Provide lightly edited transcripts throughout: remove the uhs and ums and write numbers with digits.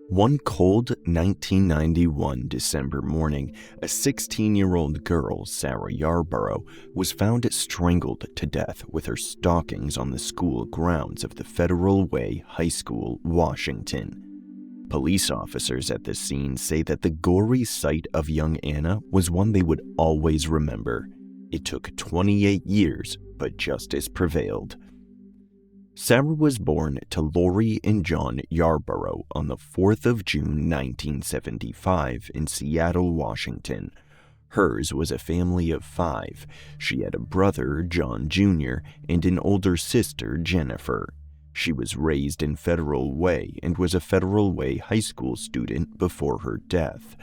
One cold 1991 December morning, a 16-year-old girl, Sarah Yarborough, was found strangled to death with her stockings on the school grounds of the Federal Way High School, Washington. Police officers at the scene say that the gory sight of young Anna was one they would always remember. It took 28 years, but justice prevailed. Sarah was born to Lori and John Yarborough on the 4th of June 1975 in Seattle, Washington. Hers was a family of 5. She had a brother, John Jr., and an older sister, Jennifer. She was raised in Federal Way and was a Federal Way high school student before her death.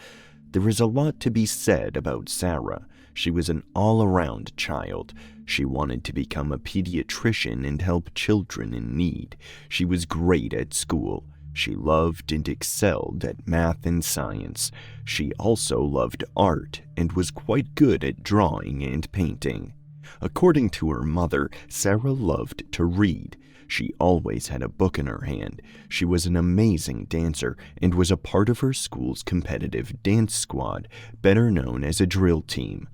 There is a lot to be said about Sarah. She was an all-around child. She wanted to become a pediatrician and help children in need. She was great at school. She loved and excelled at math and science. She also loved art and was quite good at drawing and painting. According to her mother, Sarah loved to read. She always had a book in her hand. She was an amazing dancer and was a part of her school's competitive dance squad, better known as a drill team.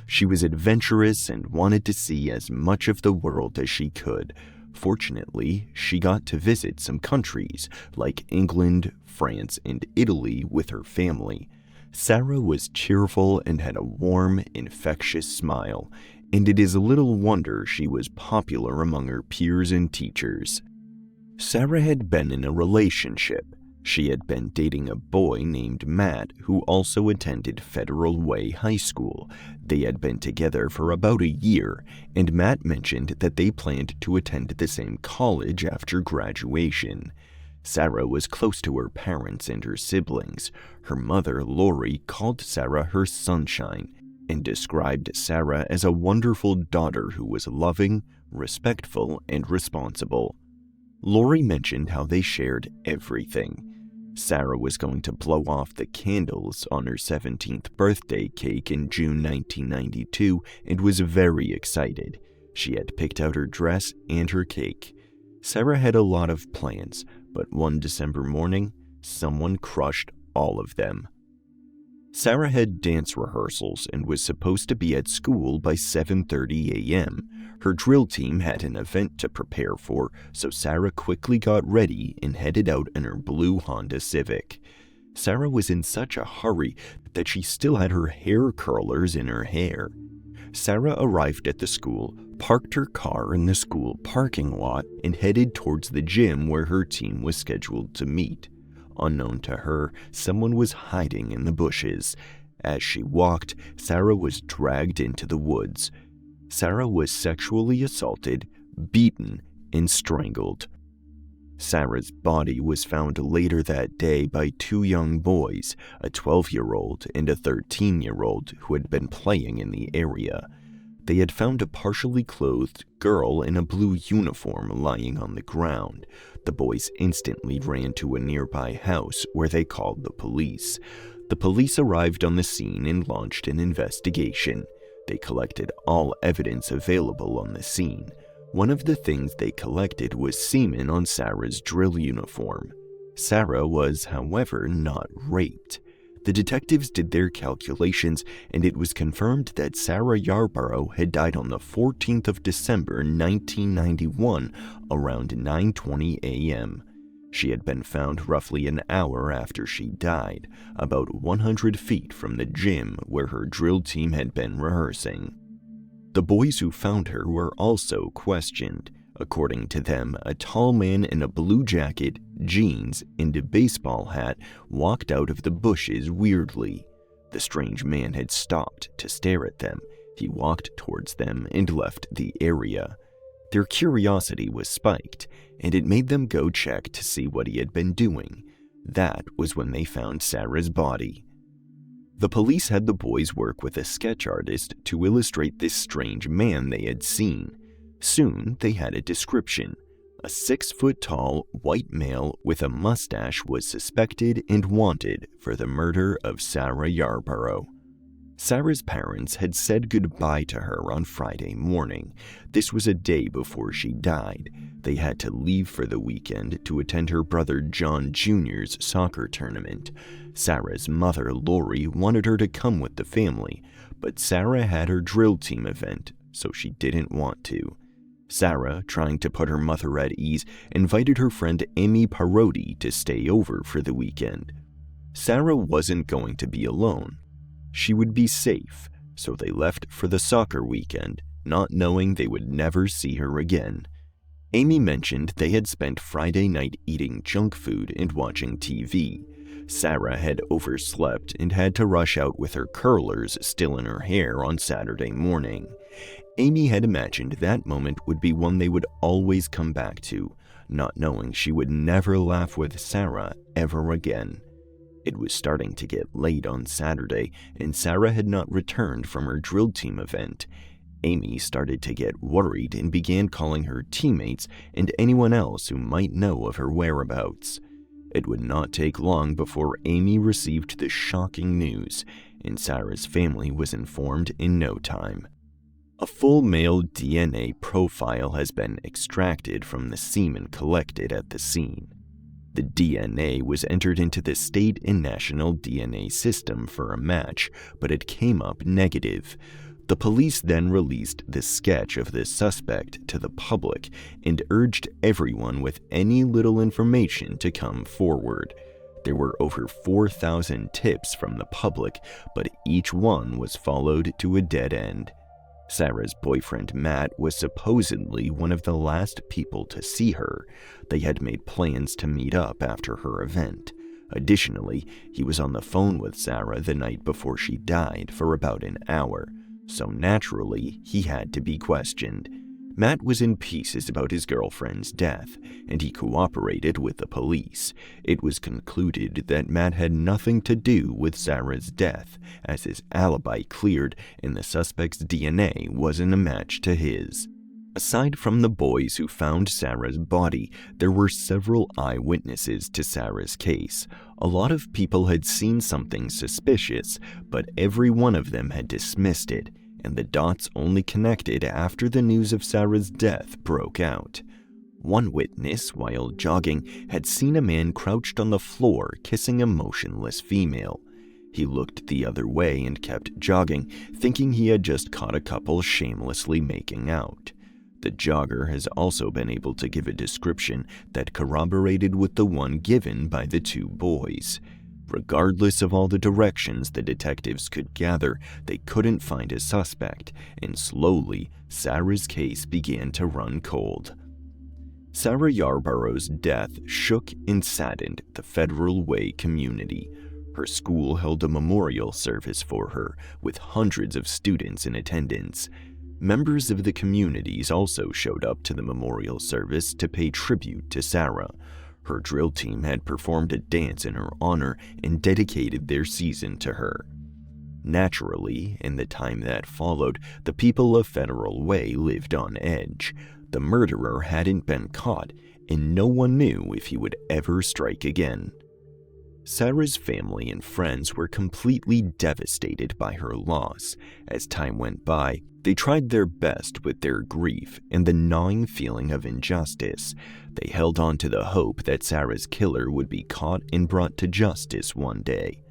She was adventurous and wanted to see as much of the world as she could. Fortunately, she got to visit some countries like England, France, and Italy with her family. Sarah was cheerful and had a warm, infectious smile, and it is little wonder she was popular among her peers and teachers. Sarah had been in a relationship. She had been dating a boy named Matt, who also attended Federal Way High School. They had been together for about a year, and Matt mentioned that they planned to attend the same college after graduation. Sarah was close to her parents and her siblings. Her mother, Lori, called Sarah her sunshine and described Sarah as a wonderful daughter who was loving, respectful, and responsible. Lori mentioned how they shared everything. Sarah was going to blow off the candles on her 17th birthday cake in June 1992 and was very excited. She had picked out her dress and her cake. Sarah had a lot of plans, but one December morning, someone crushed all of them. Sarah had dance rehearsals and was supposed to be at school by 7:30 a.m. Her drill team had an event to prepare for, so Sarah quickly got ready and headed out in her blue Honda Civic. Sarah was in such a hurry that she still had her hair curlers in her hair. Sarah arrived at the school, parked her car in the school parking lot, and headed towards the gym where her team was scheduled to meet. Unknown to her, someone was hiding in the bushes. As she walked, Sarah was dragged into the woods. Sarah was sexually assaulted, beaten, and strangled. Sarah's body was found later that day by 2 young boys, a 12-year-old and a 13-year-old who had been playing in the area. They had found a partially clothed girl in a blue uniform lying on the ground. The boys instantly ran to a nearby house where they called the police. The police arrived on the scene and launched an investigation. They collected all evidence available on the scene. One of the things they collected was semen on Sarah's drill uniform. Sarah was, however, not raped. The detectives did their calculations, and it was confirmed that Sarah Yarborough had died on the 14th of December 1991 around 9:20 a.m. She had been found roughly an hour after she died, about 100 feet from the gym where her drill team had been rehearsing. The boys who found her were also questioned. According to them, a tall man in a blue jacket, jeans, and a baseball hat walked out of the bushes weirdly. The strange man had stopped to stare at them. He walked towards them and left the area. Their curiosity was spiked, and it made them go check to see what he had been doing. That was when they found Sarah's body. The police had the boys work with a sketch artist to illustrate this strange man they had seen. Soon, they had a description. A 6-foot-tall white male with a mustache was suspected and wanted for the murder of Sarah Yarborough. Sarah's parents had said goodbye to her on Friday morning. This was a day before she died. They had to leave for the weekend to attend her brother John Jr.'s soccer tournament. Sarah's mother, Lori, wanted her to come with the family, but Sarah had her drill team event, so she didn't want to. Sarah, trying to put her mother at ease, invited her friend Amy Parodi to stay over for the weekend. Sarah wasn't going to be alone. She would be safe, so they left for the soccer weekend, not knowing they would never see her again. Amy mentioned they had spent Friday night eating junk food and watching TV. Sarah had overslept and had to rush out with her curlers still in her hair on Saturday morning. Amy had imagined that moment would be one they would always come back to, not knowing she would never laugh with Sarah ever again. It was starting to get late on Saturday, and Sarah had not returned from her drill team event. Amy started to get worried and began calling her teammates and anyone else who might know of her whereabouts. It would not take long before Amy received the shocking news, and Sarah's family was informed in no time. A full male DNA profile has been extracted from the semen collected at the scene. The DNA was entered into the state and national DNA system for a match, but it came up negative. The police then released the sketch of the suspect to the public and urged everyone with any little information to come forward. There were over 4,000 tips from the public, but each one was followed to a dead end. Sarah's boyfriend Matt was supposedly one of the last people to see her. They had made plans to meet up after her event. Additionally, he was on the phone with Sarah the night before she died for about an hour, so naturally he had to be questioned. Matt was in pieces about his girlfriend's death, and he cooperated with the police. It was concluded that Matt had nothing to do with Sarah's death, as his alibi cleared and the suspect's DNA wasn't a match to his. Aside from the boys who found Sarah's body, there were several eyewitnesses to Sarah's case. A lot of people had seen something suspicious, but every one of them had dismissed it, and the dots only connected after the news of Sarah's death broke out. One witness, while jogging, had seen a man crouched on the floor kissing a motionless female. He looked the other way and kept jogging, thinking he had just caught a couple shamelessly making out. The jogger has also been able to give a description that corroborated with the one given by the two boys. Regardless of all the directions the detectives could gather, they couldn't find a suspect, and slowly, Sarah's case began to run cold. Sarah Yarborough's death shook and saddened the Federal Way community. Her school held a memorial service for her, with hundreds of students in attendance. Members of the communities also showed up to the memorial service to pay tribute to Sarah. Her drill team had performed a dance in her honor and dedicated their season to her. Naturally, in the time that followed, the people of Federal Way lived on edge. The murderer hadn't been caught, and no one knew if he would ever strike again. Sarah's family and friends were completely devastated by her loss. As time went by, they tried their best with their grief and the gnawing feeling of injustice. They held on to the hope that Sarah's killer would be caught and brought to justice one day.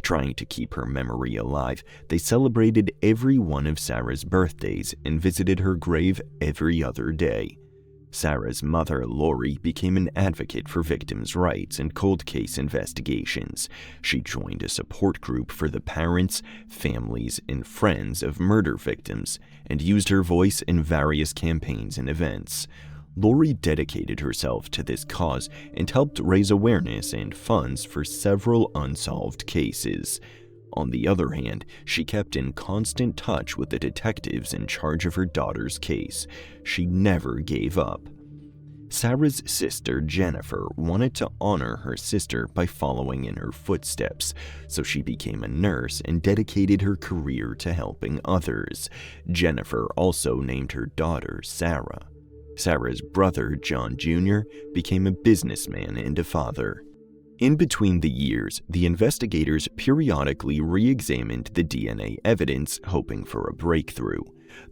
Trying to keep her memory alive, they celebrated every one of Sarah's birthdays and visited her grave every other day. Sarah's mother, Lori, became an advocate for victims' rights and cold case investigations. She joined a support group for the parents, families, and friends of murder victims and used her voice in various campaigns and events. Lori dedicated herself to this cause and helped raise awareness and funds for several unsolved cases. On the other hand, she kept in constant touch with the detectives in charge of her daughter's case. She never gave up. Sarah's sister, Jennifer, wanted to honor her sister by following in her footsteps, so she became a nurse and dedicated her career to helping others. Jennifer also named her daughter Sarah. Sarah's brother, John Jr., became a businessman and a father. In between the years, the investigators periodically re-examined the DNA evidence, hoping for a breakthrough.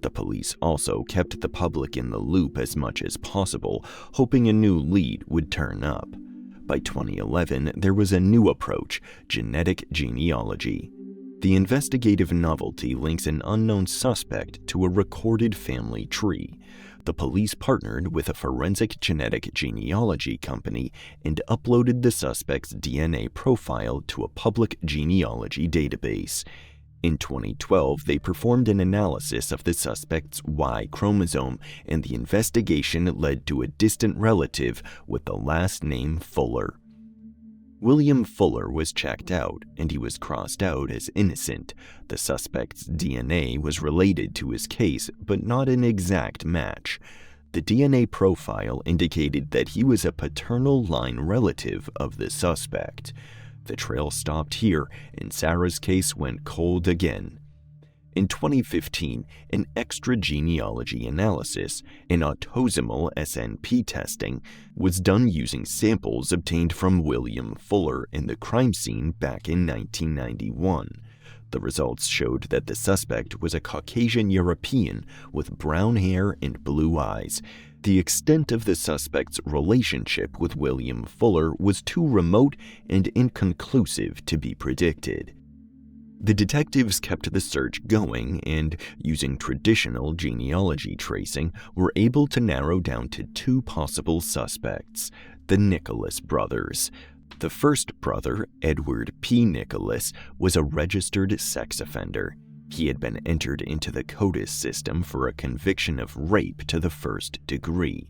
The police also kept the public in the loop as much as possible, hoping a new lead would turn up. By 2011, there was a new approach: genetic genealogy. The investigative novelty links an unknown suspect to a recorded family tree. The police partnered with a forensic genetic genealogy company and uploaded the suspect's DNA profile to a public genealogy database. In 2012, they performed an analysis of the suspect's Y chromosome, and the investigation led to a distant relative with the last name Fuller. William Fuller was checked out, and he was crossed out as innocent. The suspect's DNA was related to his case, but not an exact match. The DNA profile indicated that he was a paternal line relative of the suspect. The trail stopped here, and Sarah's case went cold again. In 2015, an extra genealogy analysis, an autosomal SNP testing, was done using samples obtained from William Fuller in the crime scene back in 1991. The results showed that the suspect was a Caucasian European with brown hair and blue eyes. The extent of the suspect's relationship with William Fuller was too remote and inconclusive to be predicted. The detectives kept the search going and, using traditional genealogy tracing, were able to narrow down to two possible suspects: the Nicholas brothers. The first brother, Edward P. Nicholas, was a registered sex offender. He had been entered into the CODIS system for a conviction of rape to the first degree.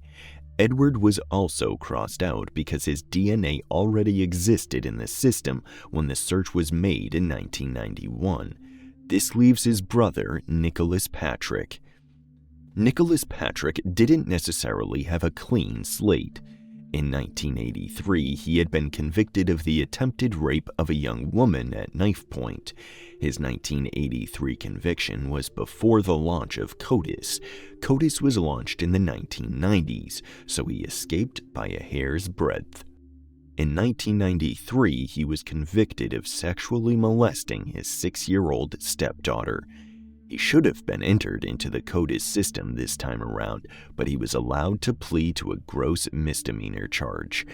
Edward was also crossed out because his DNA already existed in the system when the search was made in 1991. This leaves his brother, Nicholas Patrick. Nicholas Patrick didn't necessarily have a clean slate. In 1983, he had been convicted of the attempted rape of a young woman at knife point. His 1983 conviction was before the launch of CODIS. CODIS was launched in the 1990s, so he escaped by a hair's breadth. In 1993, he was convicted of sexually molesting his 6-year-old stepdaughter. He should have been entered into the CODIS system this time around, but he was allowed to plead to a gross misdemeanor charge.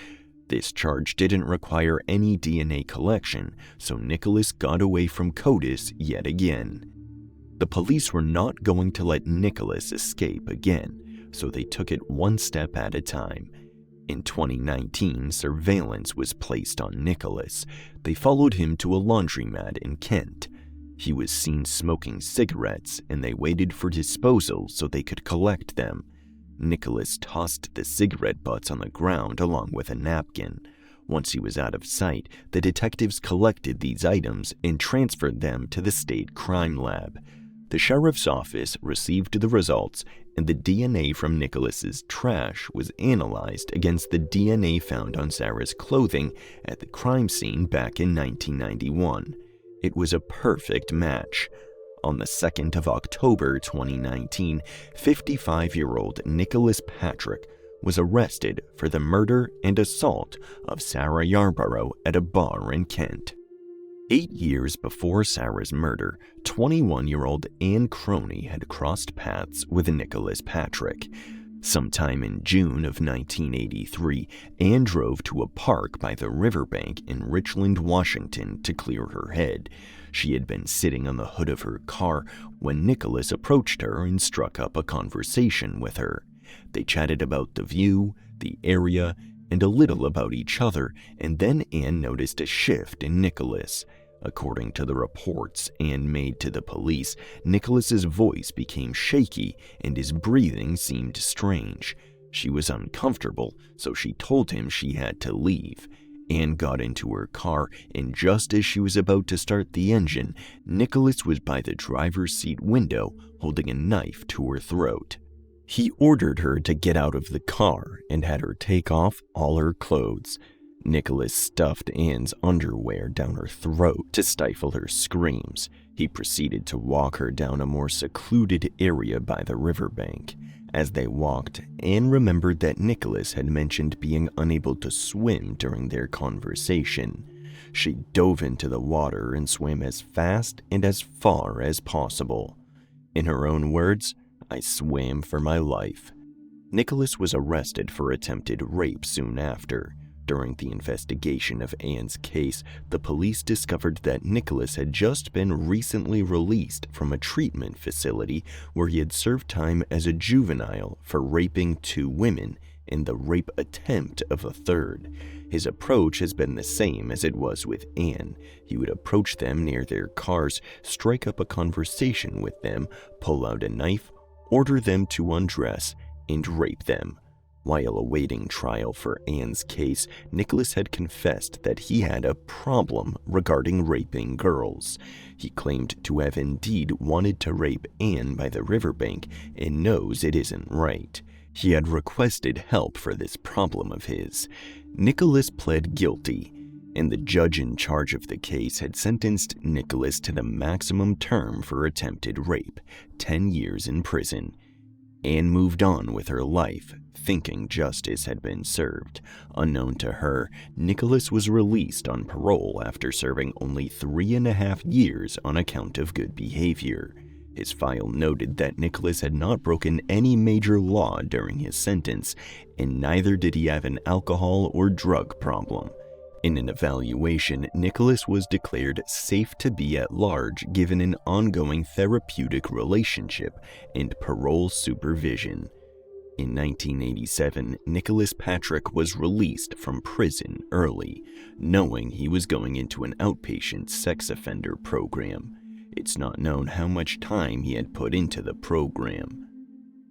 This charge didn't require any DNA collection, so Nicholas got away from CODIS yet again. The police were not going to let Nicholas escape again, so they took it one step at a time. In 2019, surveillance was placed on Nicholas. They followed him to a laundromat in Kent. He was seen smoking cigarettes, and they waited for disposal so they could collect them. Nicholas tossed the cigarette butts on the ground along with a napkin. Once he was out of sight, the detectives collected these items and transferred them to the state crime lab. The sheriff's office received the results, and the DNA from Nicholas's trash was analyzed against the DNA found on Sarah's clothing at the crime scene back in 1991. It was a perfect match. On the 2nd of October 2019, 55-year-old Nicholas Patrick was arrested for the murder and assault of Sarah Yarborough at a bar in Kent. 8 years before Sarah's murder, 21-year-old Anne Croney had crossed paths with Nicholas Patrick. Sometime in June of 1983, Anne drove to a park by the riverbank in Richland, Washington to clear her head. She had been sitting on the hood of her car when Nicholas approached her and struck up a conversation with her. They chatted about the view, the area, and a little about each other, and then Anne noticed a shift in Nicholas. According to the reports Anne made to the police, Nicholas's voice became shaky and his breathing seemed strange. She was uncomfortable, so she told him she had to leave. Anne got into her car, and just as she was about to start the engine, Nicholas was by the driver's seat window holding a knife to her throat. He ordered her to get out of the car and had her take off all her clothes. Nicholas stuffed Anne's underwear down her throat to stifle her screams. He proceeded to walk her down a more secluded area by the riverbank. As they walked, Anne remembered that Nicholas had mentioned being unable to swim during their conversation. She dove into the water and swam as fast and as far as possible. In her own words, "I swam for my life." Nicholas was arrested for attempted rape soon after. During the investigation of Anne's case, the police discovered that Nicholas had just been recently released from a treatment facility where he had served time as a juvenile for raping 2 women and the rape attempt of a third. His approach has been the same as it was with Anne. He would approach them near their cars, strike up a conversation with them, pull out a knife, order them to undress, and rape them. While awaiting trial for Anne's case, Nicholas had confessed that he had a problem regarding raping girls. He claimed to have indeed wanted to rape Anne by the riverbank and knows it isn't right. He had requested help for this problem of his. Nicholas pled guilty, and the judge in charge of the case had sentenced Nicholas to the maximum term for attempted rape, 10 years in prison. Anne moved on with her life, thinking justice had been served. Unknown to her, Nicholas was released on parole after serving only 3.5 years on account of good behavior. His file noted that Nicholas had not broken any major law during his sentence, and neither did he have an alcohol or drug problem. In an evaluation, Nicholas was declared safe to be at large given an ongoing therapeutic relationship and parole supervision. In 1987, Nicholas Patrick was released from prison early, knowing he was going into an outpatient sex offender program. It's not known how much time he had put into the program.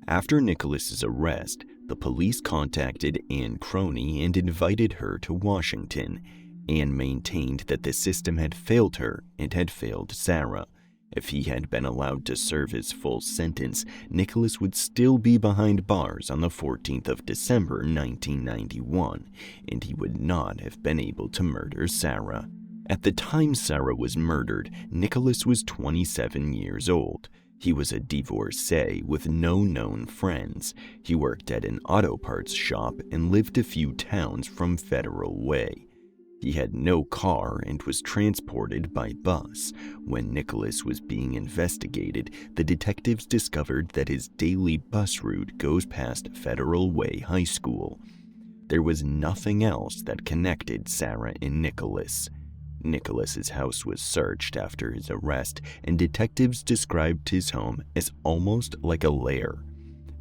After Nicholas's arrest, the police contacted Anne Croney and invited her to Washington. Anne maintained that the system had failed her and had failed Sarah. If he had been allowed to serve his full sentence, Nicholas would still be behind bars on the 14th of December 1991, and he would not have been able to murder Sarah. At the time Sarah was murdered, Nicholas was 27 years old. He was a divorcee with no known friends. He worked at an auto parts shop and lived a few towns from Federal Way. He had no car and was transported by bus. When Nicholas was being investigated, the detectives discovered that his daily bus route goes past Federal Way High School. There was nothing else that connected Sarah and Nicholas. Nicholas's house was searched after his arrest, and detectives described his home as almost like a lair.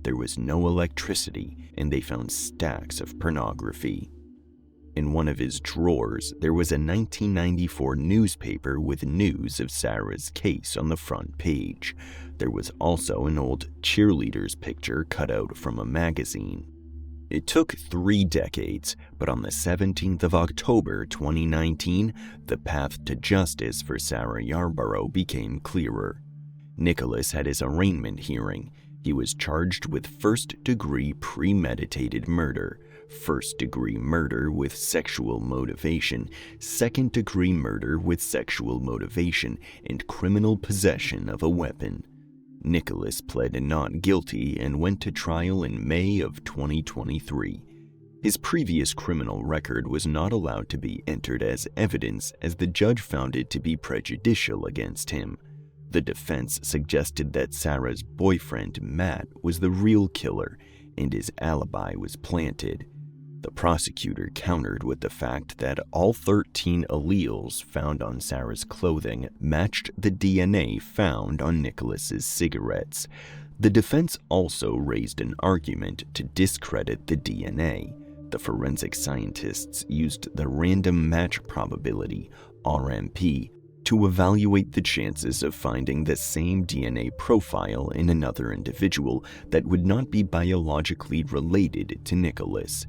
There was no electricity, and they found stacks of pornography. In one of his drawers, there was a 1994 newspaper with news of Sarah's case on the front page. There was also an old cheerleader's picture cut out from a magazine. It took 3 decades, but on the 17th of October 2019, the path to justice for Sarah Yarborough became clearer. Nicholas had his arraignment hearing. He was charged with first-degree premeditated murder, first-degree murder with sexual motivation, second-degree murder with sexual motivation, and criminal possession of a weapon. Nicholas pled not guilty and went to trial in May of 2023. His previous criminal record was not allowed to be entered as evidence as the judge found it to be prejudicial against him. The defense suggested that Sarah's boyfriend, Matt, was the real killer and his alibi was planted. The prosecutor countered with the fact that all 13 alleles found on Sarah's clothing matched the DNA found on Nicholas's cigarettes. The defense also raised an argument to discredit the DNA. The forensic scientists used the random match probability, RMP, to evaluate the chances of finding the same DNA profile in another individual that would not be biologically related to Nicholas.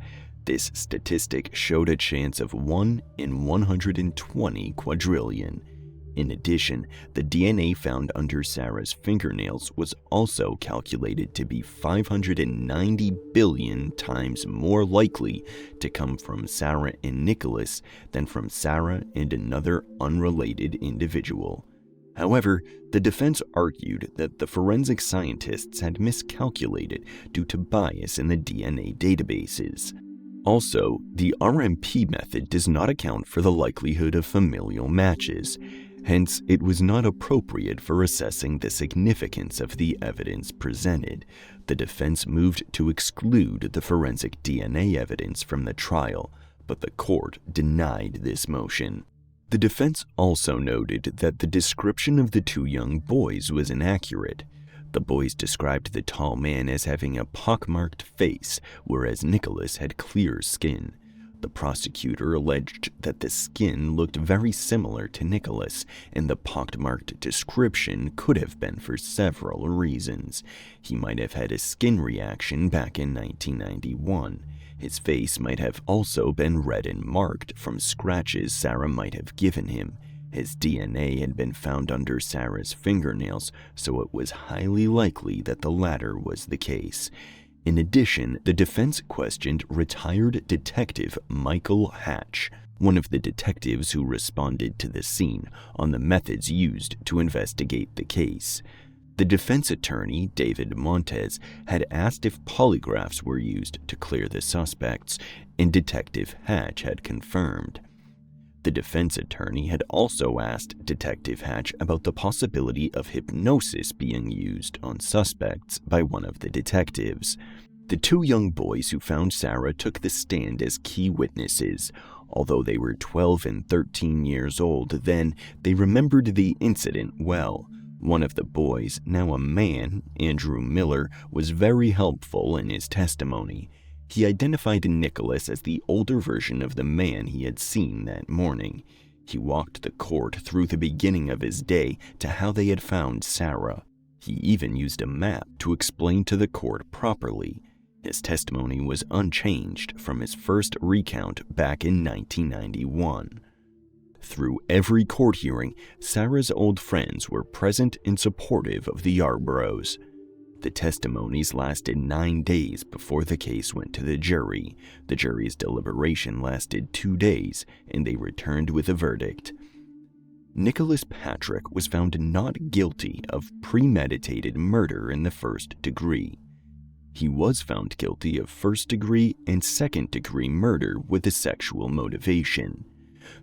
This statistic showed a chance of 1 in 120 quadrillion. In addition, the DNA found under Sarah's fingernails was also calculated to be 590 billion times more likely to come from Sarah and Nicholas than from Sarah and another unrelated individual. However, the defense argued that the forensic scientists had miscalculated due to bias in the DNA databases. Also, the RMP method does not account for the likelihood of familial matches. Hence, it was not appropriate for assessing the significance of the evidence presented. The defense moved to exclude the forensic DNA evidence from the trial, but the court denied this motion. The defense also noted that the description of the two young boys was inaccurate. The boys described the tall man as having a pockmarked face, whereas Nicholas had clear skin. The prosecutor alleged that the skin looked very similar to Nicholas, and the pockmarked description could have been for several reasons. He might have had a skin reaction back in 1991. His face might have also been red and marked from scratches Sarah might have given him. His DNA had been found under Sarah's fingernails, so it was highly likely that the latter was the case. In addition, the defense questioned retired detective Michael Hatch, one of the detectives who responded to the scene, on the methods used to investigate the case. The defense attorney, David Montez, had asked if polygraphs were used to clear the suspects, and Detective Hatch had confirmed. The defense attorney had also asked Detective Hatch about the possibility of hypnosis being used on suspects by one of the detectives. The two young boys who found Sarah took the stand as key witnesses. Although they were 12 and 13 years old then, they remembered the incident well. One of the boys, now a man, Andrew Miller, was very helpful in his testimony. He identified Nicholas as the older version of the man he had seen that morning. He walked the court through the beginning of his day to how they had found Sarah. He even used a map to explain to the court properly. His testimony was unchanged from his first recount back in 1991. Through every court hearing, Sarah's old friends were present and supportive of the Yarboroughs. The testimonies lasted 9 days before the case went to the jury. The jury's deliberation lasted 2 days, and they returned with a verdict. Nicholas Patrick was found not guilty of premeditated murder in the first degree. He was found guilty of first-degree and second-degree murder with a sexual motivation.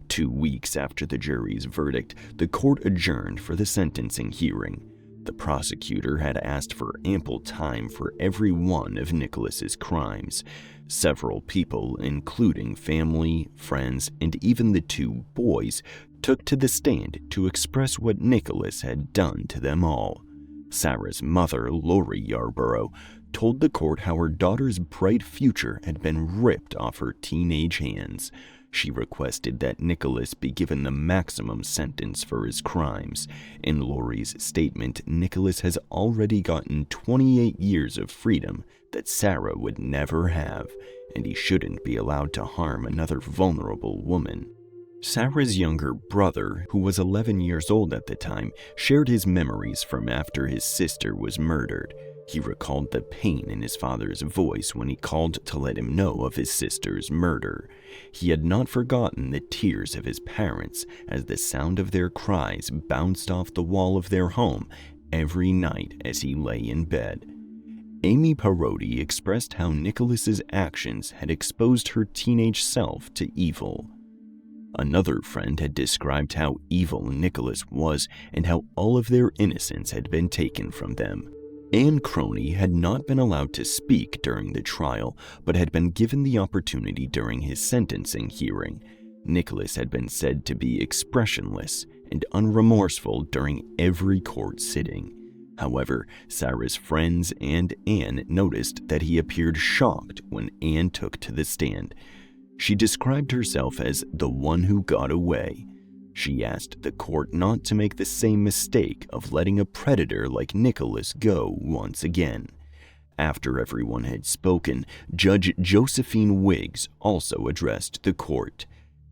2 weeks after the jury's verdict, the court adjourned for the sentencing hearing. The prosecutor had asked for ample time for every one of Nicholas's crimes. Several people, including family, friends, and even the two boys, took to the stand to express what Nicholas had done to them all. Sarah's mother, Lori Yarborough, told the court how her daughter's bright future had been ripped off her teenage hands. She requested that Nicholas be given the maximum sentence for his crimes. In Lori's statement, Nicholas has already gotten 28 years of freedom that Sarah would never have, and he shouldn't be allowed to harm another vulnerable woman. Sarah's younger brother, who was 11 years old at the time, shared his memories from after his sister was murdered. He recalled the pain in his father's voice when he called to let him know of his sister's murder. He had not forgotten the tears of his parents as the sound of their cries bounced off the wall of their home every night as he lay in bed. Amy Parodi expressed how Nicholas's actions had exposed her teenage self to evil. Another friend had described how evil Nicholas was and how all of their innocence had been taken from them. Anne Croney had not been allowed to speak during the trial, but had been given the opportunity during his sentencing hearing. Nicholas had been said to be expressionless and unremorseful during every court sitting. However, Sarah's friends and Anne noticed that he appeared shocked when Anne took to the stand. She described herself as the one who got away. She asked the court not to make the same mistake of letting a predator like Nicholas go once again. After everyone had spoken, Judge Josephine Wiggs also addressed the court.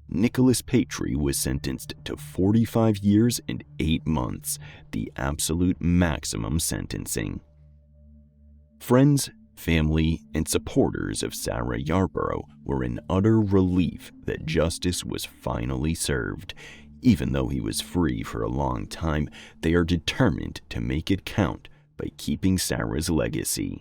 Nicholas Patry was sentenced to 45 years and 8 months, the absolute maximum sentencing. Friends, family, and supporters of Sarah Yarborough were in utter relief that justice was finally served. Even though he was free for a long time, they are determined to make it count by keeping Sarah's legacy.